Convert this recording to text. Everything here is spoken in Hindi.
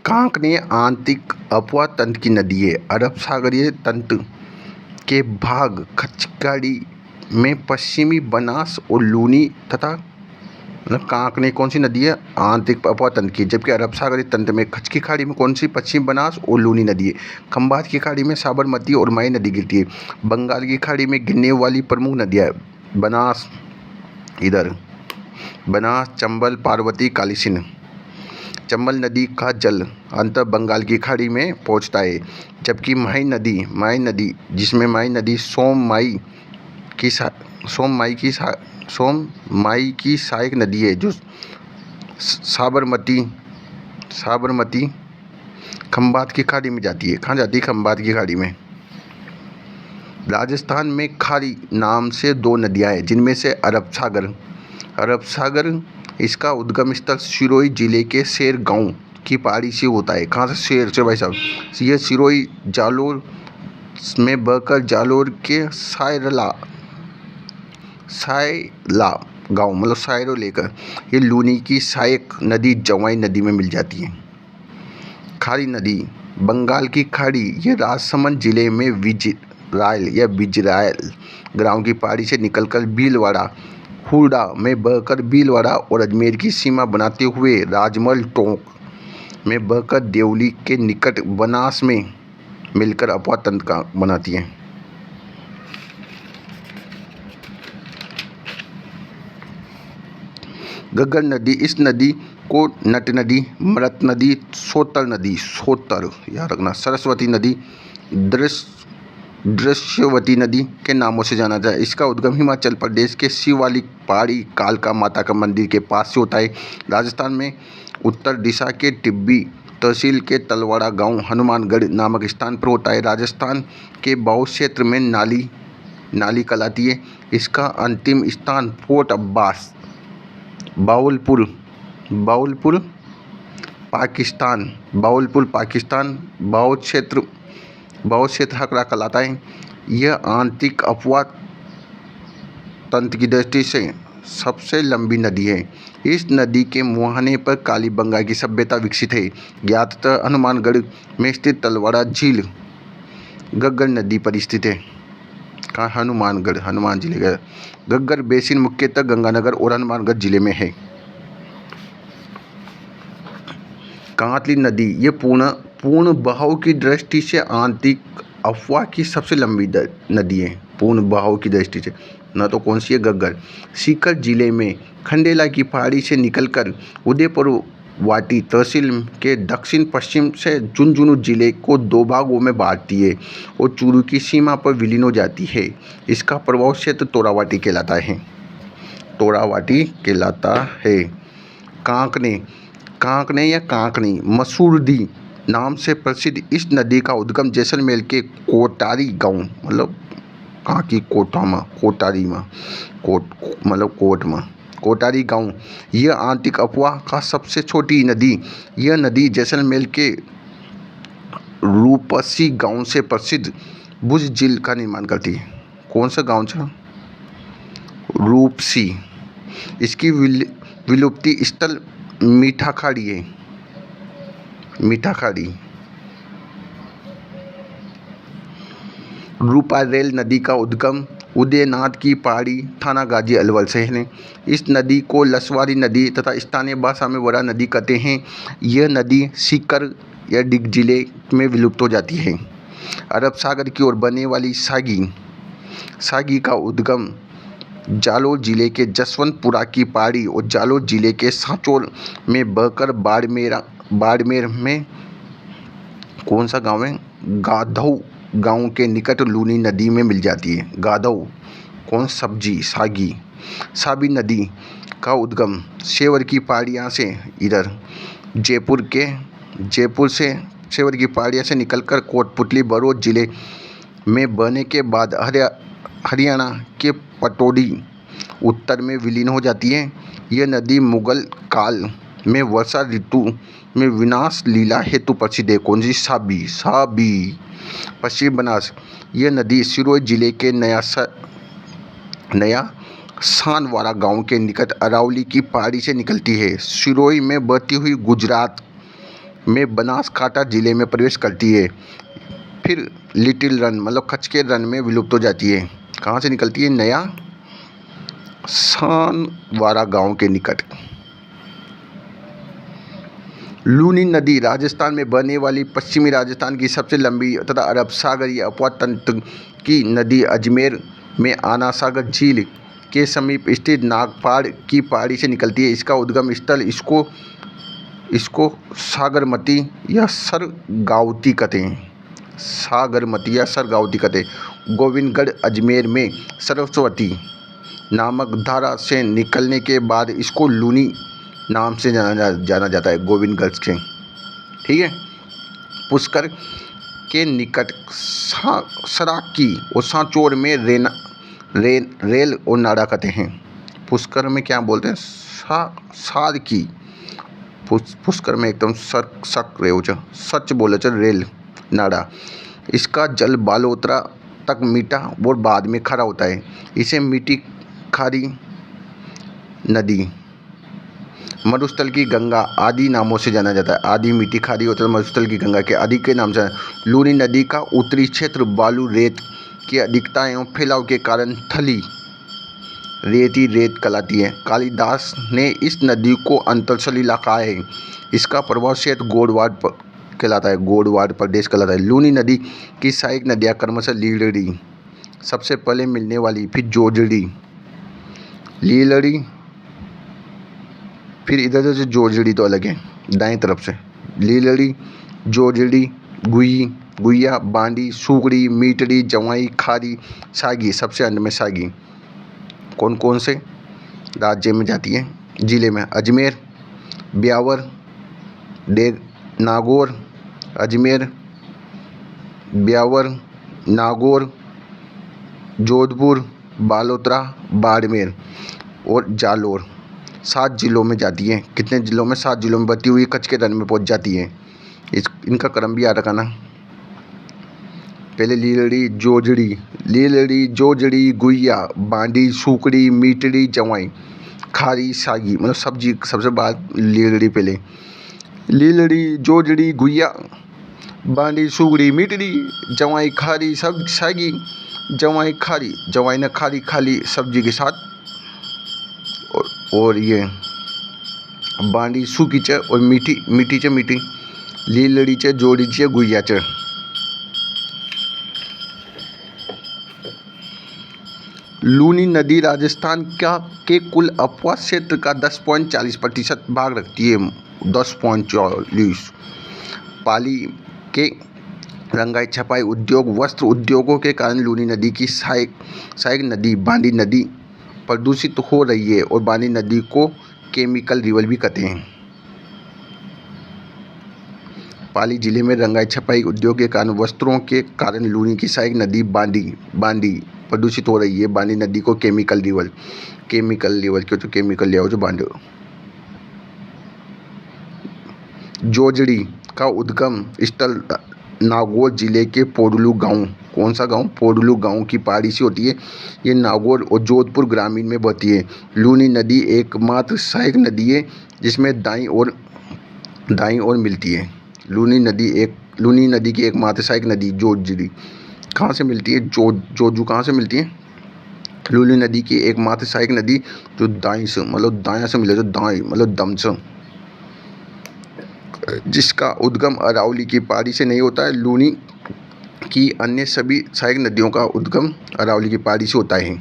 कांकने आंतरिक अपवा तंत्र की नदी है। अरब सागरीय तंत्र के भाग खचकाड़ी में पश्चिमी बनास और लूनी तथा कांकने कौन सी नदी है? आंतरिक अपवा तंत्र की। जबकि अरब सागरीय तंत्र में खच की खाड़ी में कौन सी? पश्चिम बनास और लूनी नदी है। खंबात की खाड़ी में साबरमती और माई नदी गिरती है। बंगाल की खाड़ी में गिरने वाली प्रमुख नदियाँ बनास, बनास, चंबल, पार्वती, काली सिंध। चंबल नदी का जल अंत बंगाल की खाड़ी में पहुंचता है। जबकि माई नदी जिसमें माई नदी सोम माई की सहायक नदी है, जो साबरमती खंबात की खाड़ी में जाती है। कहाँ जाती है? खंबात की खाड़ी में। राजस्थान में खारी नाम से 2 नदियाँ हैं, जिनमें से अरब सागर इसका उद्गम स्थल सिरोही जिले के शेर गांव की पहाड़ी से होता है। कहाँ से? शेर से भाई साहब। यह सिरोही जालोर में बहकर जालोर के सायला गांव मतलब सायरो लेकर ये लूनी की सहायक नदी जवाई नदी में मिल जाती है। खारी नदी बंगाल की खाड़ी ये राजसमंद जिले में बिजरायल गांव की पहाड़ी से निकलकर भीलवाड़ा हुरडा में बहकर भीलवाड़ा और अजमेर की सीमा बनाते हुए राजमहल टोंक में बहकर देवली के निकट बनास में मिलकर अपवा तंत्र का बनाती है। घग्गर नदी, इस नदी को नट नदी, मृत नदी, सोतर याद रखना, सरस्वती नदी, दृश्यवती नदी के नामों से जाना जाए। इसका उद्गम हिमाचल प्रदेश के शिवालिक पहाड़ी कालका माता का मंदिर के पास से होता है। राजस्थान में उत्तर दिशा के टिब्बी तहसील के तलवाड़ा गांव हनुमानगढ़ नामक स्थान पर होता है। राजस्थान के बाहुस क्षेत्र में नाली कहलाती है। इसका अंतिम स्थान फोर्ट अब्बास बाउलपुर पाकिस्तान बाहुस क्षेत्र हकड़ा कहलाता है। यह आंतरिक अपवा तंत्र की दृष्टि से सबसे लंबी नदी है। इस नदी के मुहाने पर कालीबंगा की सभ्यता विकसित है। ज्ञाततः हनुमानगढ़ में स्थित तलवाड़ा झील घग्गर नदी पर स्थित है। कहाँ? हनुमान जिले का घग्गर बेसिन मुख्यतः गंगानगर और हनुमानगढ़ जिले में है। कांतली नदी ये पूर्ण बहाव की दृष्टि से आंतरिक अपवा की सबसे लंबी नदी है। पूर्ण बहाव की दृष्टि से न तो कौन सी है? घग्गर। सीकर जिले में खंडेला की पहाड़ी से निकलकर उदयपुर वाटी तहसील के दक्षिण पश्चिम से झुंझुनू जिले को 2 भागों में बांटती है और चूरू की सीमा पर विलीन हो जाती है। इसका प्रभाव क्षेत्र तोरावाटी कहलाता है। कांकने या कांकनी मसूरदी नाम से प्रसिद्ध इस नदी का उद्गम जैसलमेर के कोटारी गांव मतलब कांकी कोटारी गांव यह आंतरिक अपवा का सबसे छोटी नदी। यह नदी जैसलमेर के रूपसी गांव से प्रसिद्ध भुज झील का निर्माण करती है। कौन सा गांव था? रूपसी। इसकी विलुप्ति स्थल मीठा खाड़ी है। रूपारेल नदी का उद्गम उदयनाथ की पहाड़ी थाना गाजी अलवर से है। इस नदी को लसवारी नदी तथा स्थानीय भाषा में वरा नदी कहते हैं। यह नदी सीकर या डिग जिले में विलुप्त हो जाती है। अरब सागर की ओर बहने वाली सागी का उद्गम जालोर जिले के जसवंतपुरा की पहाड़ी और जालोर जिले के सांचौर में बहकर बाड़मेर में कौन सा गांव है? गाधौ गांव के निकट लूनी नदी में मिल जाती है। गाधौ कौन? साबी नदी का उद्गम सेवर की पहाड़ियाँ से जयपुर से सेवर की पहाड़ियाँ से निकलकर कोटपुतली बड़ौद जिले में बहने के बाद हरियाणा के पटौदी उत्तर में विलीन हो जाती है। यह नदी मुगल काल में वर्षा ऋतु में विनाश लीला हेतु प्रसिद्ध है। कौन सी? साबी। पश्चिम बनास यह नदी सिरोही जिले के नया सानवारा गांव के निकट अरावली की पहाड़ी से निकलती है। सिरोही में बहती हुई गुजरात में बनासकांठा जिले में प्रवेश करती है, फिर लिटिल रन मतलब खचके रन में विलुप्त हो जाती है। कहाँ से निकलती है? नया सानवारा गांव के निकट। लूनी नदी राजस्थान में बहने वाली पश्चिमी राजस्थान की सबसे लंबी तथा अरब सागरीय अपवाद तंत्र की नदी अजमेर में आना सागर झील के समीप स्थित नागपाड़ की पहाड़ी से निकलती है। इसका उद्गम स्थल इसको सागरमती या सरगावती कहते हैं। सागरमती या सरगावती कहते हैं। गोविंदगढ़ अजमेर में सरस्वती नामक धारा से निकलने के बाद इसको लूनी नाम से जाना जाता है, गोविंदगढ़ से। ठीक है। पुष्कर के निकट सराकी और सांचौर में रेल और नाड़ा कहते हैं। पुष्कर में क्या बोलते हैं? सारकी। पुष्कर में एकदम सच बोले रेल नाड़ा। इसका जल बालोतरा तक मीठा और बाद में खारा होता है। इसे मीठी खारी नदी, मरुस्थल की गंगा आदि नामों से जाना जाता है। आदि मीठी खारी होता है, मरुस्थल की गंगा के आदि के नाम से। लूनी नदी का उत्तरी क्षेत्र बालू रेत की अधिकता एवं फैलाव के कारण थली रेत कहलाती है। कालिदास ने इस नदी को अंतरसल इलाका है। इसका प्रभाव क्षेत्र गोडवाड़ कहलाता है, गोडवाड़ प्रदेश कहलाता है। लूनी नदी की सहायक नदियाँ क्रमशः लीलड़ी सबसे पहले मिलने वाली, फिर जोजड़ी, लीलड़ी, फिर इधर से जोजड़ी तो अलग है दाएं तरफ से। लीलड़ी, जोजड़ी, गुइया, बांडी, सुगड़ी, मीटड़ी, जवाई, खारी, सागी, सबसे अंत में सागी। कौन कौन से राज्य में जाती है? जिले में अजमेर, ब्यावर, नागौर, अजमेर, ब्यावर, नागौर, जोधपुर, बालोतरा, बाड़मेर और जालोर। 7 जिलों में जाती है। कितने जिलों में? 7 जिलों में बहती हुई कच्छ के रन में पहुंच जाती है। इनका क्रम भी याद रखना। पहले लीलड़ी, जोजड़ी, गुइया, बांडी, सुकड़ी, मीटड़ी, जवाई, खारी, सागी मतलब सब्जी। सबसे बाद लीलड़ी पहले। लीलड़ी, जोजड़ी, गुइया, बांडी, सुगड़ी, मीटड़ी, जवाई, खारी, सब सागी, जवाई, खारी, जवाई ने खारी खाली सब्जी के साथ, और ये बांडी सूखी च और मीठी च मीठी, लीलड़ी च, जोड़ी च, गुइया च। लूनी नदी राजस्थान के कुल अपवाद क्षेत्र का 10.40% भाग रखती है। 10.40। पाली के रंगाई छपाई उद्योग, वस्त्र उद्योगों के कारण लूनी नदी की सहायक नदी बांडी नदी प्रदूषित हो रही है और बांडी नदी को केमिकल रिवर भी कहते हैं। पाली जिले में रंगाई छपाई उद्योग के कारण वस्त्रों के कारण लूनी की सहायक नदी बांडी प्रदूषित हो रही है। बांडी नदी को केमिकल रिवर क्यों? तो केमिकल ले आओ जो बांडो। जोजड़ी का उद्गम स्थल नागौर जिले के पोडलू गांव। कौन सा गांव? पोडलू गांव की पहाड़ी से होती है। ये नागौर और जोधपुर ग्रामीण में बहती है। लूनी नदी एकमात्र सहायक नदी है जिसमें दाईं ओर मिलती है। लूनी नदी की एकमात्र सहायक नदी जोजड़ी कहाँ से मिलती है? जोजू कहाँ से मिलती है? लूनी नदी की एकमात्र सहायक नदी जो दाईं से मतलब दायां से मिले, जो दाएं मतलब दम से, जिसका उद्गम अरावली की पहाड़ी से नहीं होता है। लूनी की अन्य सभी सहायक नदियों का उद्गम अरावली की पहाड़ी से होता है।